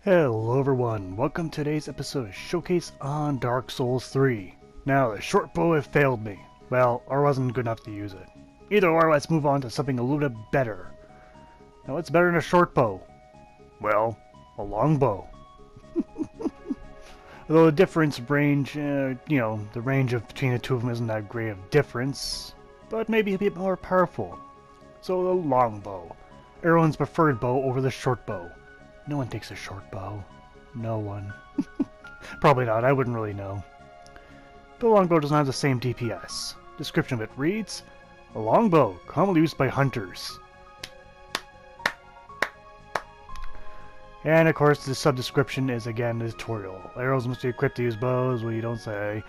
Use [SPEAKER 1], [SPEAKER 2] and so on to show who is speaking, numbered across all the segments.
[SPEAKER 1] Hello everyone, welcome to today's episode of Showcase on Dark Souls 3. Now, the short bow have failed me. Well, or wasn't good enough to use it. Either or, let's move on to something a little bit better. Now, what's better than a short bow? Well, a longbow. Although the difference range, the range between the two of them isn't that great of difference, but maybe a bit more powerful. So the longbow. Everyone's preferred bow over the short bow. No one takes a short bow. No one. Probably not, I wouldn't really know. The longbow doesn't have the same DPS. Description of it reads, a longbow, commonly used by hunters. And of course the sub-description is again the tutorial. Arrows must be equipped to use bows, well you don't say.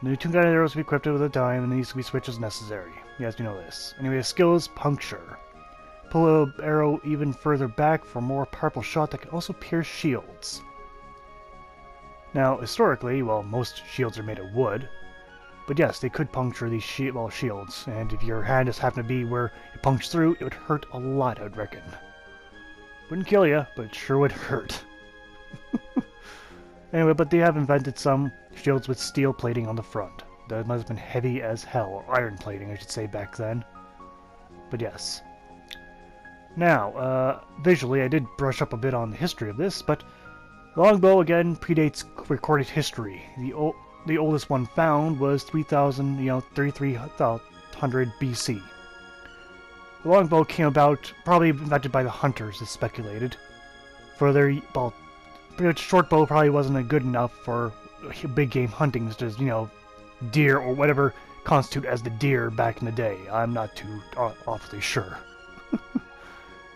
[SPEAKER 1] The two guided arrows will be equipped with a time and these can be switched as necessary. Yes, you know this. Anyway, the skill is puncture. Pull an arrow even further back for a more powerful shot that can also pierce shields. Now, historically, well, most shields are made of wood, but yes, they could puncture these shields, and if your hand just happened to be where it punched through, it would hurt a lot, I'd reckon. Wouldn't kill you, but it sure would hurt. Anyway, but they have invented some shields with steel plating on the front. That must have been heavy as hell, or iron plating, I should say, back then. But yes. Now, visually, I did brush up a bit on the history of this, but the longbow, again, predates recorded history. The oldest one found was 3300 BC. The longbow came about, probably invented by the hunters, is speculated. For their, well, pretty much short bow probably wasn't good enough for big game hunting, such as, deer or whatever constitute as the deer back in the day. I'm not too awfully sure.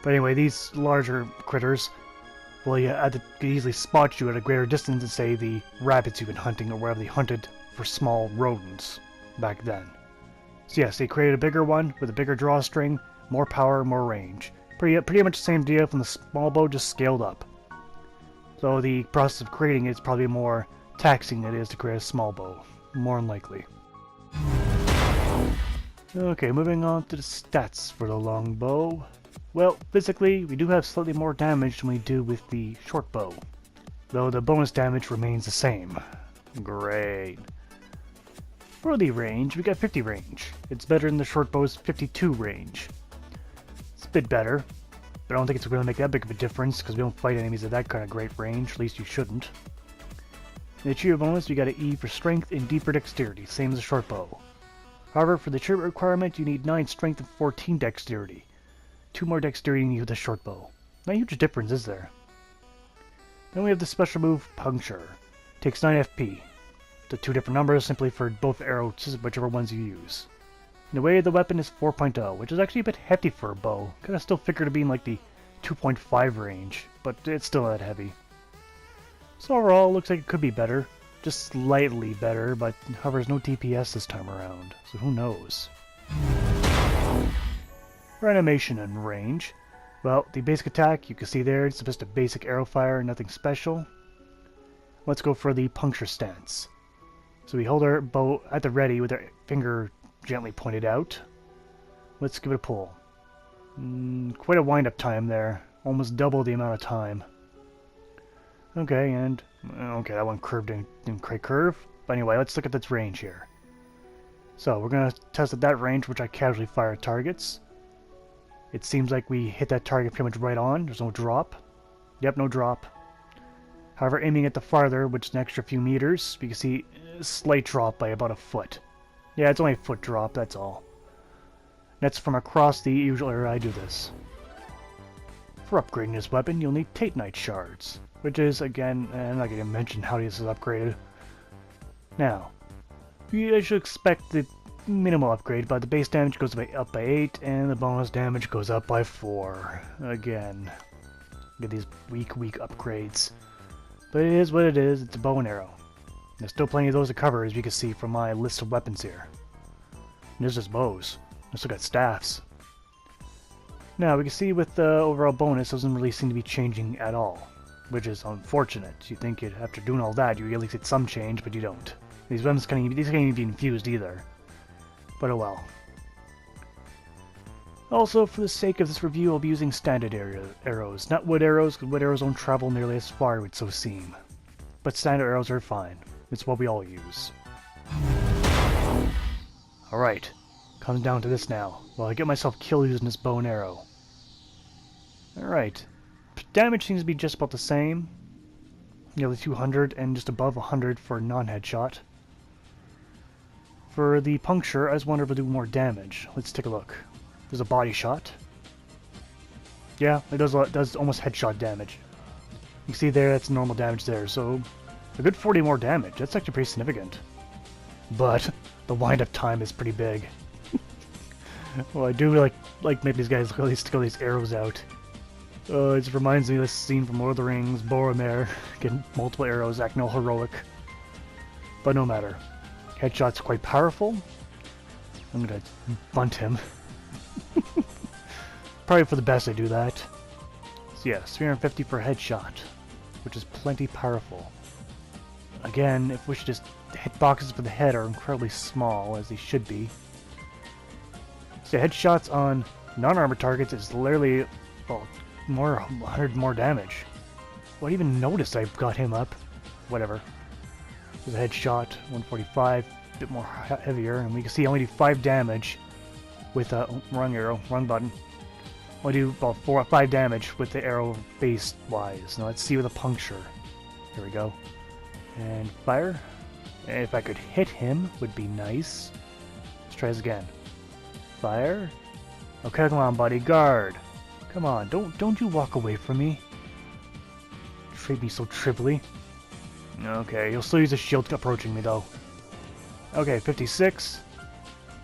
[SPEAKER 1] But anyway, these larger critters, well, you could easily spot you at a greater distance than, say, the rabbits you've been hunting or wherever they hunted for small rodents back then. So yes, they created a bigger one with a bigger drawstring, more power, more range. Pretty much the same deal from the small bow, just scaled up. So the process of creating it is probably more taxing than it is to create a small bow, more than likely. Okay, moving on to the stats for the longbow. Well, physically, we do have slightly more damage than we do with the short bow, though the bonus damage remains the same. Great. For the range, we got 50 range. It's better than the short bow's 52 range. It's a bit better, but I don't think it's going to make that big of a difference because we don't fight enemies at that kind of great range, at least you shouldn't. In the achievement bonus, we got an E for strength and D for dexterity, same as the short bow. However, for the achievement requirement, you need 9 strength and 14 dexterity. 2 more dexterity than you with the short bow. Not a huge difference, is there? Then we have the special move, Puncture. Takes 9 FP. The 2 different numbers simply for both arrows, whichever ones you use. And the weight of the weapon is 4.0, which is actually a bit hefty for a bow. Kinda still figure to be in like the 2.5 range, but it's still that heavy. So overall, it looks like it could be better. Just slightly better, but however, there's no DPS this time around, so who knows? For animation and range, well, the basic attack, you can see there, it's just a basic arrow fire, nothing special. Let's go for the puncture stance. So we hold our bow at the ready with our finger gently pointed out. Let's give it a pull. Quite a wind-up time there, almost double the amount of time. Okay, and okay, that one curved didn't quite curve. But anyway, let's look at its range here. So we're gonna test at that range, which I casually fire at targets. It seems like we hit that target pretty much right on. There's no drop. Yep, no drop. However, aiming at the farther, which is an extra few meters, we can see a slight drop by about a foot. Yeah, it's only a foot drop, that's all. That's from across the usual area I do this. For upgrading this weapon, you'll need Tatenite shards, which is, again, I'm not going to mention how this is upgraded. Now, you should expect the minimal upgrade, but the base damage goes up by 8, and the bonus damage goes up by 4. Again, get these weak upgrades. But it is what it is, it's a bow and arrow. There's still plenty of those to cover, as you can see from my list of weapons here. And there's just bows. I still got staffs. Now, we can see with the overall bonus, it doesn't really seem to be changing at all, which is unfortunate. You think after doing all that, you at least get some change, but you don't. These weapons can't even be infused either. But oh well. Also, for the sake of this review, I'll be using standard arrows, not wood arrows, because wood arrows don't travel nearly as far, it would so seem. But standard arrows are fine. It's what we all use. Alright, comes down to this now. Well, I get myself killed using this bow and arrow. Alright, damage seems to be just about the same. Nearly 200 and just above 100 for a non-headshot. For the puncture, I just wonder if it'll do more damage. Let's take a look. There's a body shot. Yeah, it does almost headshot damage. You see there, that's normal damage there, so a good 40 more damage. That's actually pretty significant. But the wind-up time is pretty big. Well, I do like making these guys at least kill these arrows out. It just reminds me of this scene from Lord of the Rings, Boromir, getting multiple arrows, acting all heroic. But no matter. Headshot's quite powerful. I'm gonna bunt him. Probably for the best I do that. So yes, 350 for a headshot, which is plenty powerful. Again, if we should just hitboxes for the head are incredibly small, as they should be. So headshots on non-armored targets is literally, well, 100 more damage. Well, I didn't even notice I got him up. Whatever. There's a headshot, 145, a bit more heavier, and we can see I only do 5 damage with wrong arrow, wrong button. I do about 4 or 5 damage with the arrow base wise. Now let's see with a puncture. Here we go. And fire. And if I could hit him, would be nice. Let's try this again. Fire. Okay, come on, buddy, guard. Come on, don't you walk away from me. Treat me so trivially. Okay, he'll still use a shield approaching me though. Okay, 56.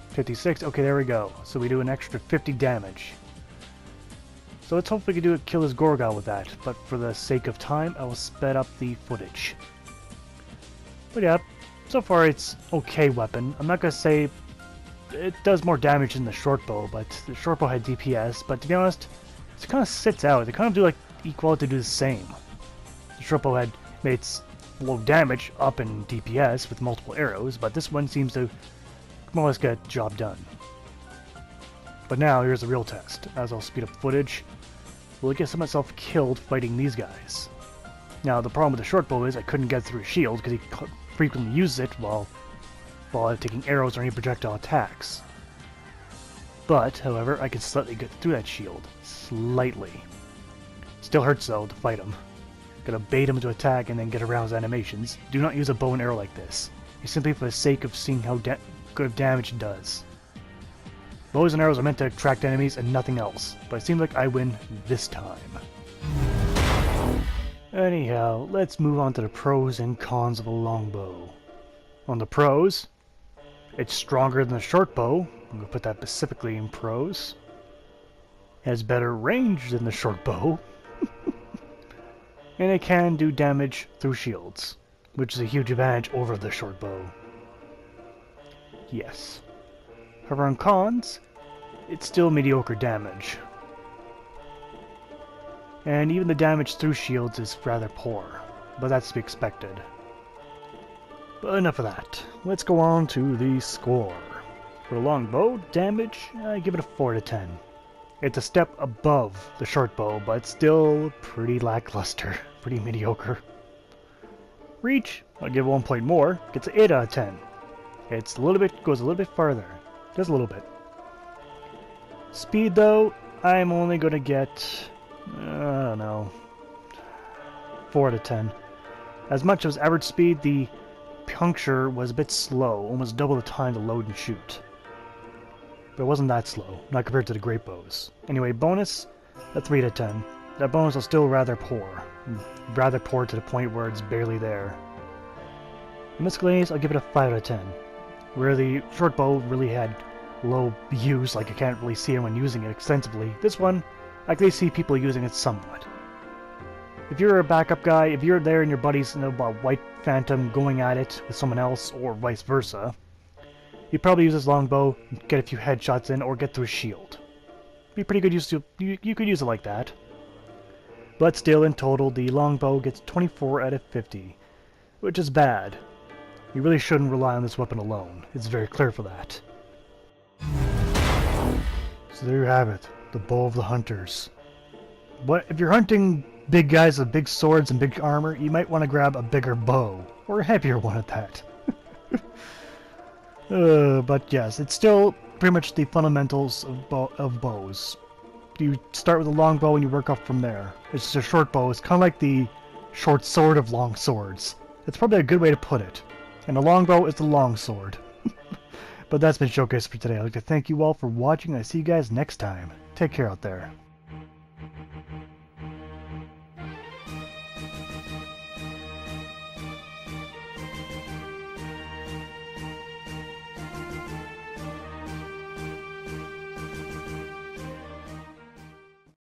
[SPEAKER 1] 56, okay, there we go. So we do an extra 50 damage. So let's hope we can kill his Gorgon with that, but for the sake of time, I will sped up the footage. But yeah, so far it's okay weapon. I'm not gonna say it does more damage than the short bow, but the short bow had DPS, but to be honest, it kind of sits out. They kind of do like equal to do the same. The short bow had made its low damage up in DPS with multiple arrows, but this one seems to more or less get the job done. But now here's the real test. As I'll speed up footage, will I get myself killed fighting these guys? Now the problem with the short bow is I couldn't get through his shield because he frequently uses it while taking arrows or any projectile attacks. But, however, I can slightly get through that shield. Slightly. Still hurts though to fight him. Gotta bait him to attack and then get around his animations. Do not use a bow and arrow like this. It's simply for the sake of seeing how good damage it does. Bows and arrows are meant to attract enemies and nothing else, but it seems like I win this time. Anyhow, let's move on to the pros and cons of a longbow. On the pros, it's stronger than the short bow. I'm going to put that specifically in pros. It has better range than the short bow. And it can do damage through shields, which is a huge advantage over the short bow. Yes. However, on cons, it's still mediocre damage. And even the damage through shields is rather poor, but that's to be expected. But enough of that. Let's go on to the score. For the longbow, damage, I give it a 4 to 10. It's a step above the short bow, but still pretty lackluster, pretty mediocre. Reach, I'll give 1 point more, gets an 8 out of 10. It's goes a little bit farther, just a little bit. Speed though, I'm only gonna get, I don't know, 4 out of 10. As much as average speed, the puncture was a bit slow, almost double the time to load and shoot. But it wasn't that slow, not compared to the great bows. Anyway, bonus, a 3 out of 10. That bonus is still rather poor. Rather poor to the point where it's barely there. Miscellaneous, I'll give it a 5 out of 10. Where the short bow really had low use, like I can't really see anyone using it extensively. This one, I can see people using it somewhat. If you're a backup guy, if you're there and your buddies know about White Phantom going at it with someone else, or vice versa, you'd probably use this longbow, get a few headshots in, or get through a shield. Be pretty good use to, you could use it like that. But still, in total, the longbow gets 24 out of 50, which is bad. You really shouldn't rely on this weapon alone. It's very clear for that. So there you have it, the bow of the hunters. But if you're hunting big guys with big swords and big armor, you might want to grab a bigger bow, or a heavier one at that. But yes, it's still pretty much the fundamentals of bows. You start with a long bow and you work up from there. It's just a short bow. It's kind of like the short sword of long swords. That's probably a good way to put it. And a long bow is the long sword. But that's been Showcase for today. I'd like to thank you all for watching. I see you guys next time. Take care out there.